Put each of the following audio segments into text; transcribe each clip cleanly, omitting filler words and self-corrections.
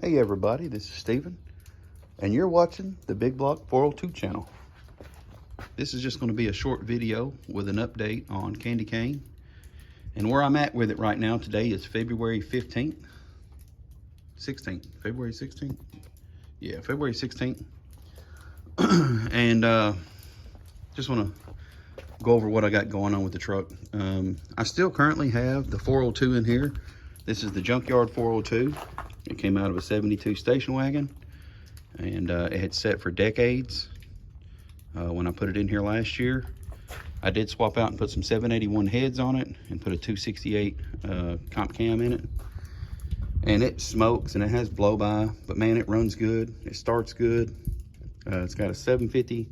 Hey everybody, this is Steven, and you're watching the Big Block 402 channel. This is just going to be a short video with an update on Candy Kane. And where I'm at with it right now today is February 15th. 16th. February 16th? Yeah, February 16th. And just want to go over what I got going on with the truck. I still currently have the 402 in here. This is the junkyard 402. It came out of a 72 station wagon, and it had set for decades when I put it in here last year. I did swap out and put some 781 heads on it and put a 268 comp cam in it. And it smokes and it has blow by, but man, it runs good. It starts good. It's got a 750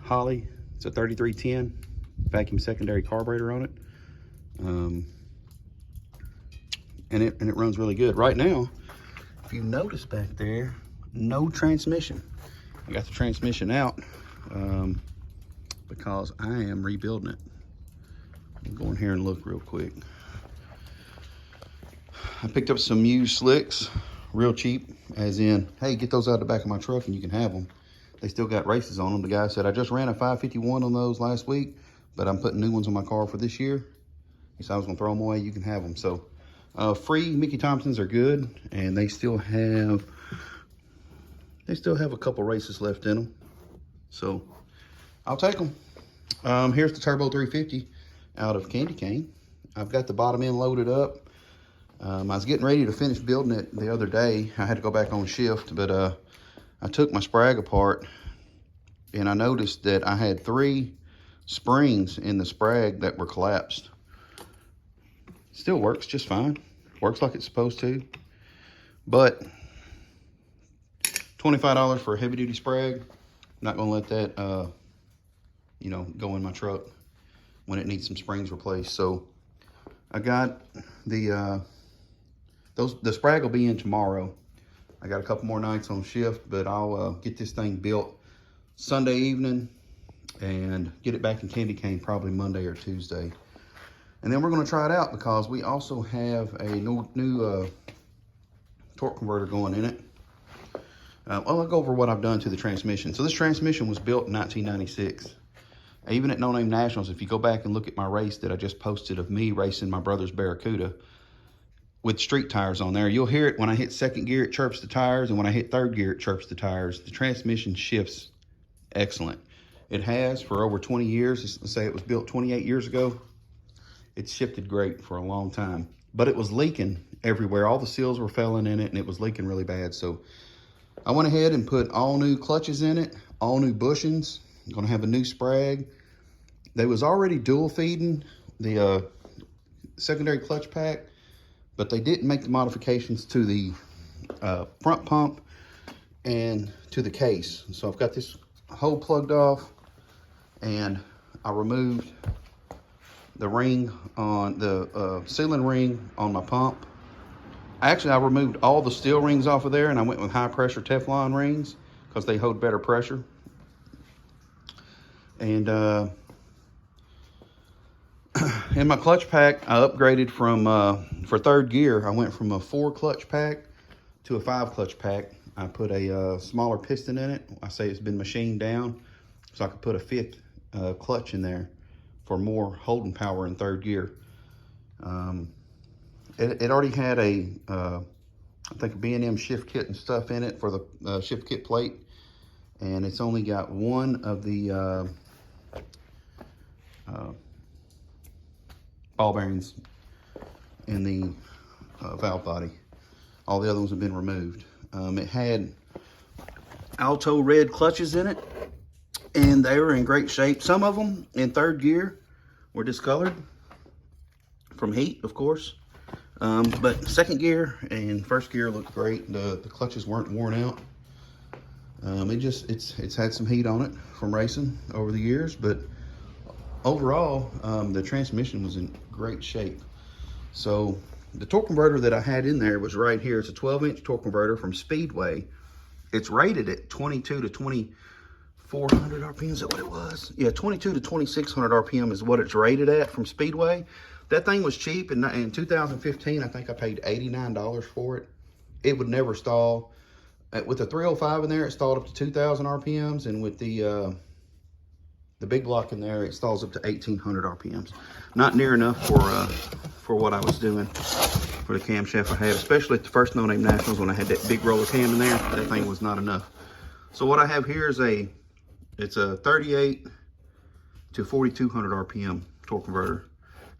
Holley. It's a 3310 vacuum secondary carburetor on it. And it runs really good. Right now, if you notice back there, no transmission. I got the transmission out because I am rebuilding it. I'll go in here and look real quick. I picked up some used slicks, real cheap, as in, hey, get those out the back of my truck and you can have them. They still got races on them. The guy said, I just ran a 551 on those last week, but I'm putting new ones on my car for this year. He said I was gonna throw them away, you can have them. So free Mickey Thompsons are good, and they still have a couple races left in them. So I'll take them. Here's the Turbo 350 out of Candy Kane. I've got the bottom end loaded up. I was getting ready to finish building it the other day. I had to go back on shift, but I took my sprag apart and I noticed that I had 3 springs in the sprag that were collapsed. Still works just fine. Works like it's supposed to. But $25 for a heavy duty sprag. I'm not gonna let that go in my truck when it needs some springs replaced. So I got the sprag will be in tomorrow. I got a couple more nights on shift, but I'll get this thing built Sunday evening and get it back in Candy Cane probably Monday or Tuesday. And then we're going to try it out because we also have a new torque converter going in it. I'll go over what I've done to the transmission. So this transmission was built in 1996. Even at No Name Nationals, if you go back and look at my race that I just posted of me racing my brother's Barracuda with street tires on there, you'll hear it when I hit second gear, it chirps the tires, and when I hit third gear, it chirps the tires. The transmission shifts excellent. It has for over 20 years. Let's say it was built 28 years ago. It's shifted great for a long time, but it was leaking everywhere. All the seals were failing in it and it was leaking really bad. So I went ahead and put all new clutches in it, all new bushings. I'm gonna have a new sprag. They was already dual feeding the secondary clutch pack, but they didn't make the modifications to the front pump and to the case. So I've got this hole plugged off and I removed the ring on the sealing ring on my pump. I removed all the steel rings off of there and I went with high pressure Teflon rings because they hold better pressure. And in my clutch pack, I upgraded from, for third gear, I went from a 4 clutch pack to a 5 clutch pack. I put a smaller piston in it. I say it's been machined down so I could put a 5th clutch in there for more holding power in third gear. It already had I think a B&M shift kit and stuff in it for the shift kit plate. And it's only got one of the ball bearings in the valve body. All the other ones have been removed. It had Alto red clutches in it, and they were in great shape. Some of them in third gear were discolored from heat, of course. But second gear and first gear looked great. The clutches weren't worn out. It's had some heat on it from racing over the years, but overall, the transmission was in great shape. So the torque converter that I had in there was right here. It's a 12-inch torque converter from Speedway. It's rated at 22 to 2400 RPM. Is that what it was? Yeah, 22 to 2600 RPM is what it's rated at from Speedway. That thing was cheap. In 2015, I think I paid $89 for it. it would never stall. With the 305 in there, it stalled up to 2,000 RPMs, and with the big block in there, it stalls up to 1,800 RPMs. Not near enough for what I was doing for the camshaft I had, especially at the first No Name Nationals when I had that big roller cam in there. That thing was not enough. So what I have here is it's a 38 to 4,200 RPM torque converter.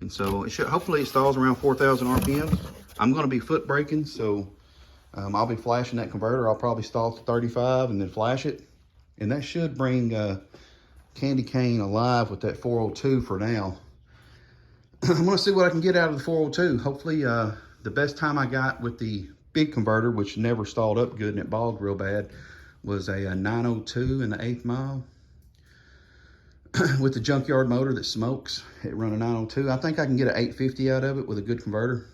And so hopefully it stalls around 4,000 RPM. I'm gonna be foot braking, so I'll be flashing that converter. I'll probably stall to 35 and then flash it. And that should bring Candy Kane alive with that 402 for now. I'm gonna see what I can get out of the 402. Hopefully the best time I got with the big converter, which never stalled up good and it bogged real bad, was a 902 in the 8th mile. With the junkyard motor that smokes, it run a 902. I think I can get an 850 out of it with a good converter.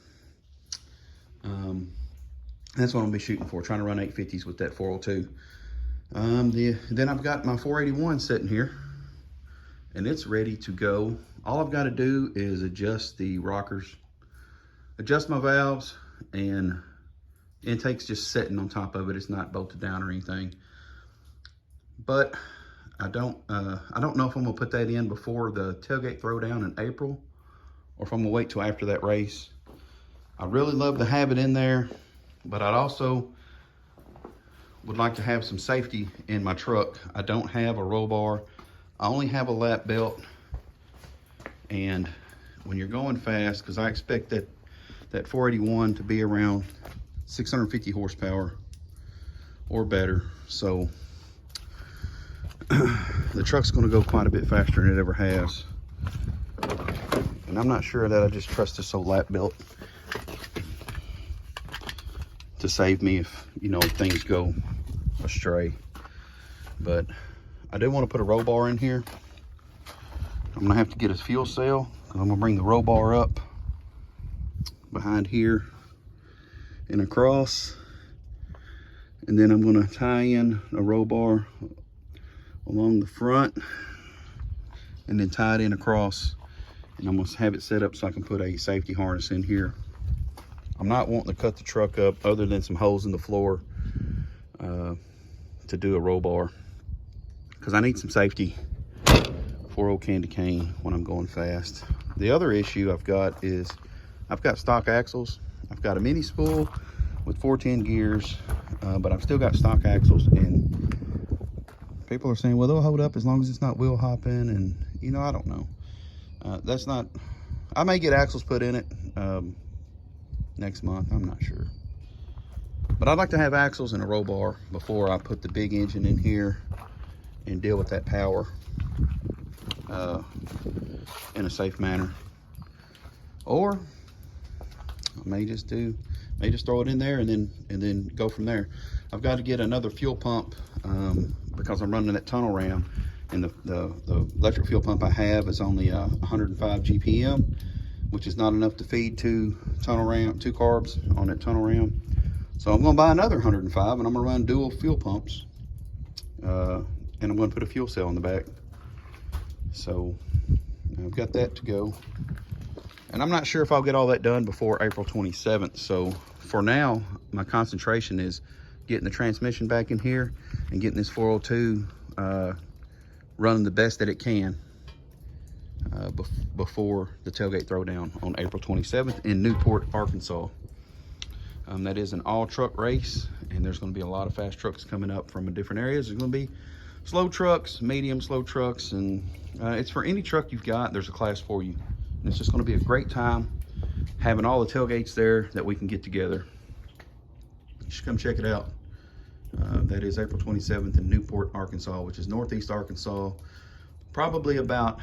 That's what I'm gonna be shooting for, trying to run 850s with that 402. Then I've got my 481 sitting here, and it's ready to go. All I've got to do is adjust the rockers, adjust my valves, and intake's just sitting on top of it. It's not bolted down or anything. But I don't know if I'm gonna put that in before the tailgate throwdown in April, or if I'm gonna wait till after that race. I really love to have it in there, but I'd also would like to have some safety in my truck. I don't have a roll bar. I only have a lap belt. And when you're going fast, because I expect that 481 to be around 650 horsepower or better. So the truck's gonna go quite a bit faster than it ever has. And I'm not sure that I just trust this old lap belt to save me if, you know, things go astray. But I do want to put a roll bar in here. I'm gonna have to get a fuel cell. I'm gonna bring the roll bar up behind here and across, and then I'm gonna tie in a roll bar along the front and then tie it in across, and I'm gonna have it set up so I can put a safety harness in here. I'm not wanting to cut the truck up other than some holes in the floor to do a roll bar, because I need some safety for old Candy Kane when I'm going fast. The other issue I've got is I've got stock axles. I've got a mini spool with 410 gears, but I've still got stock axles, and people are saying, well, they'll hold up as long as it's not wheel hopping, and you know, I don't know. That's not, I may get axles put in it next month, I'm not sure. But I'd like to have axles and a roll bar before I put the big engine in here and deal with that power in a safe manner. Or I may just throw it in there and then go from there. I've got to get another fuel pump because I'm running that tunnel ram, and the electric fuel pump I have is only 105 GPM, which is not enough to feed two carbs on that tunnel ram. So I'm gonna buy another 105, and I'm gonna run dual fuel pumps, and I'm gonna put a fuel cell in the back. So I've got that to go, and I'm not sure if I'll get all that done before April 27th. So for now, my concentration is getting the transmission back in here and getting this 402 running the best that it can before the tailgate throwdown on April 27th in Newport, Arkansas. That is an all truck race, and there's going to be a lot of fast trucks coming up from different areas. There's going to be slow trucks, medium slow trucks, and it's for any truck you've got. There's a class for you, and it's just going to be a great time having all the tailgates there that we can get together. You should come check it out. That is April 27th in Newport, Arkansas, which is northeast Arkansas, probably about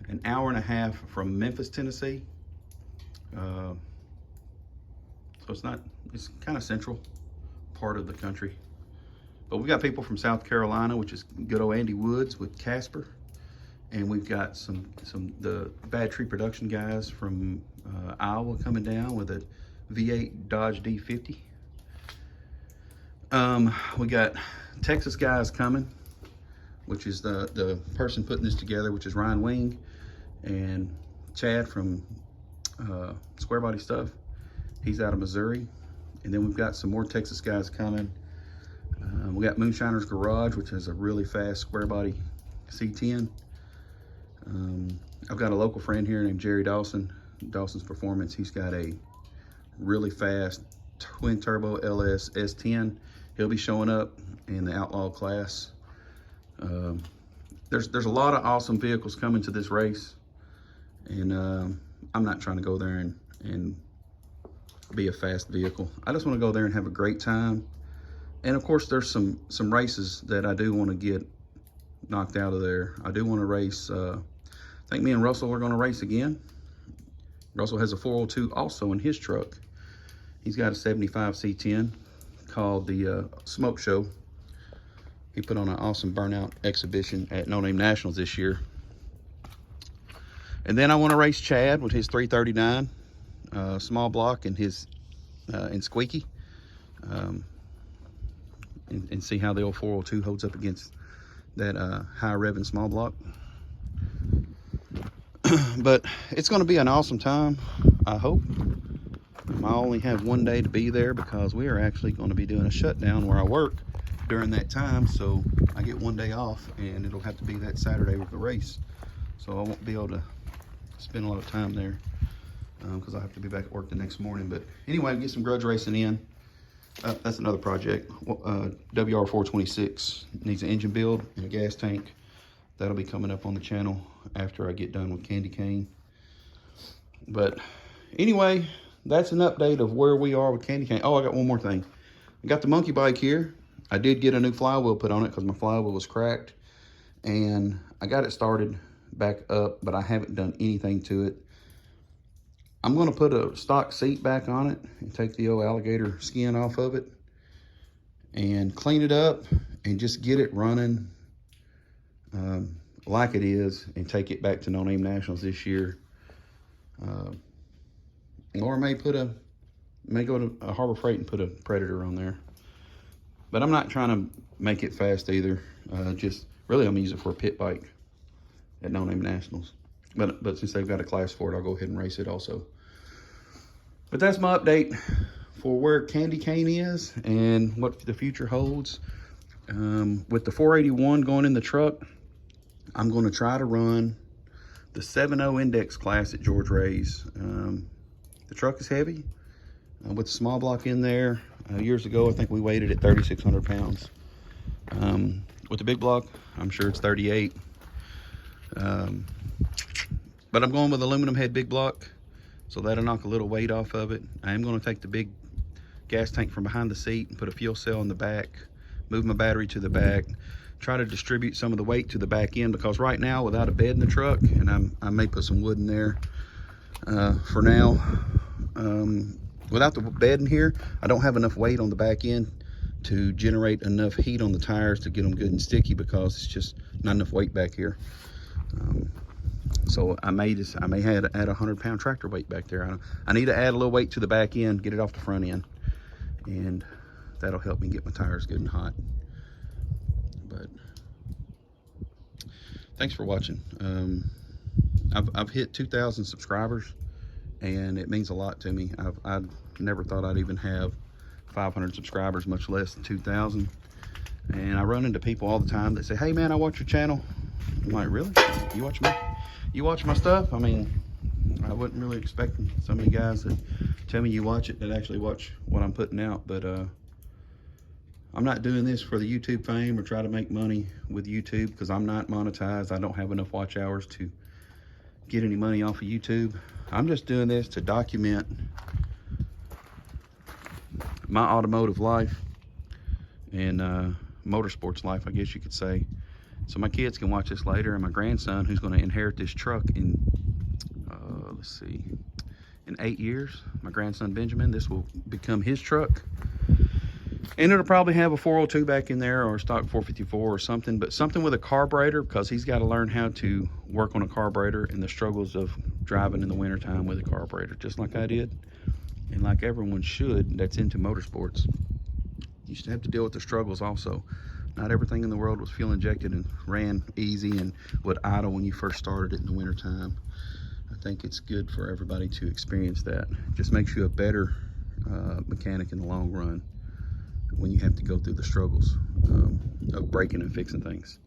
an hour and a half from Memphis, Tennessee. So it's kind of central part of the country. But we've got people from South Carolina, which is good old Andy Woods with Casper. And we've got the Bad Tree Production guys from Iowa coming down with a V8 Dodge D50. We got Texas guys coming, which is the person putting this together, which is Ryan Wing, and Chad from Square Body Stuff. He's out of Missouri. And then we've got some more Texas guys coming. We got Moonshiner's Garage, which is a really fast square body C10. I've got a local friend here named Jerry Dawson, Dawson's Performance. He's got a really fast twin turbo LS S10. He'll be showing up in the Outlaw class. There's a lot of awesome vehicles coming to this race, and I'm not trying to go there and be a fast vehicle. I just want to go there and have a great time. And of course, there's some races that I do want to get knocked out of there. I do want to race. I think me and Russell are going to race again. Russell has a 402 also in his truck. He's got a 75 C10 called the Smoke Show. He put on an awesome burnout exhibition at No Name Nationals this year. And then I want to race Chad with his 339 small block and his and Squeaky, and see how the old 402 holds up against that high revving small block. But it's going to be an awesome time, I hope. I only have one day to be there because we are actually going to be doing a shutdown where I work during that time, so I get one day off, and it'll have to be that Saturday with the race, so I won't be able to spend a lot of time there because I have to be back at work the next morning. But anyway, get some grudge racing in. That's another project. WR426 needs an engine build and a gas tank. That'll be coming up on the channel after I get done with Candy Kane. But anyway, that's an update of where we are with Candy Kane. Oh, I got one more thing. I got the monkey bike here. I did get a new flywheel put on it because my flywheel was cracked. And I got it started back up, but I haven't done anything to it. I'm going to put a stock seat back on it and take the old alligator skin off of it and clean it up and just get it running like it is and take it back to No Name Nationals this year. Or may go to a Harbor Freight and put a Predator on there. But I'm not trying to make it fast either. Just really I'm going to use it for a pit bike at No Name Nationals. But since they've got a class for it, I'll go ahead and race it also. But that's my update for where Candy Kane is and what the future holds. With the 481 going in the truck, I'm going to try to run the 7.0 index class at George Ray's. The truck is heavy with the small block in there. Years ago, I think we weighed it at 3,600 pounds. With the big block, I'm sure it's 38. But I'm going with aluminum head big block, so that'll knock a little weight off of it. I am going to take the big gas tank from behind the seat and put a fuel cell in the back, move my battery to the back, try to distribute some of the weight to the back end, because right now without a bed in the truck, and I may put some wood in there for now, without the bed in here, I don't have enough weight on the back end to generate enough heat on the tires to get them good and sticky, because it's just not enough weight back here. So I may add a 100-pound tractor weight back there. I need to add a little weight to the back end, get it off the front end, and that'll help me get my tires good and hot. But thanks for watching. I've hit 2,000 subscribers, and it means a lot to me. I never thought I'd even have 500 subscribers, much less 2,000. And I run into people all the time that say, "Hey man, I watch your channel." I'm like, "Really? You watch my stuff?" I mean, I wasn't really expecting so many guys that tell me you watch it that actually watch what I'm putting out. But I'm not doing this for the YouTube fame or try to make money with YouTube, because I'm not monetized. I don't have enough watch hours to get any money off of YouTube. I'm just doing this to document my automotive life and motorsports life, I guess you could say. So my kids can watch this later, and my grandson, who's going to inherit this truck in, let's see, in 8 years, my grandson Benjamin, this will become his truck. And it'll probably have a 402 back in there, or a stock 454 or something, but something with a carburetor, because he's got to learn how to work on a carburetor and the struggles of driving in the wintertime with a carburetor, just like I did, and like everyone should that's into motorsports. You should have to deal with the struggles also. Not everything in the world was fuel injected and ran easy and would idle when you first started it in the wintertime. I think it's good for everybody to experience that. It just makes you a better mechanic in the long run when you have to go through the struggles of breaking and fixing things.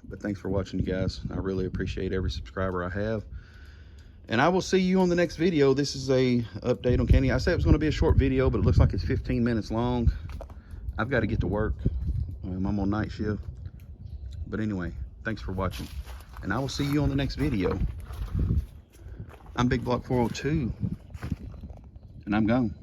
But thanks for watching, you guys. I really appreciate every subscriber I have. And I will see you on the next video. This is a update on Candy. I said it was going to be a short video, but it looks like it's 15 minutes long. I've got to get to work. I'm on night shift. But anyway, thanks for watching. And I will see you on the next video. I'm Big Block 402. And I'm gone.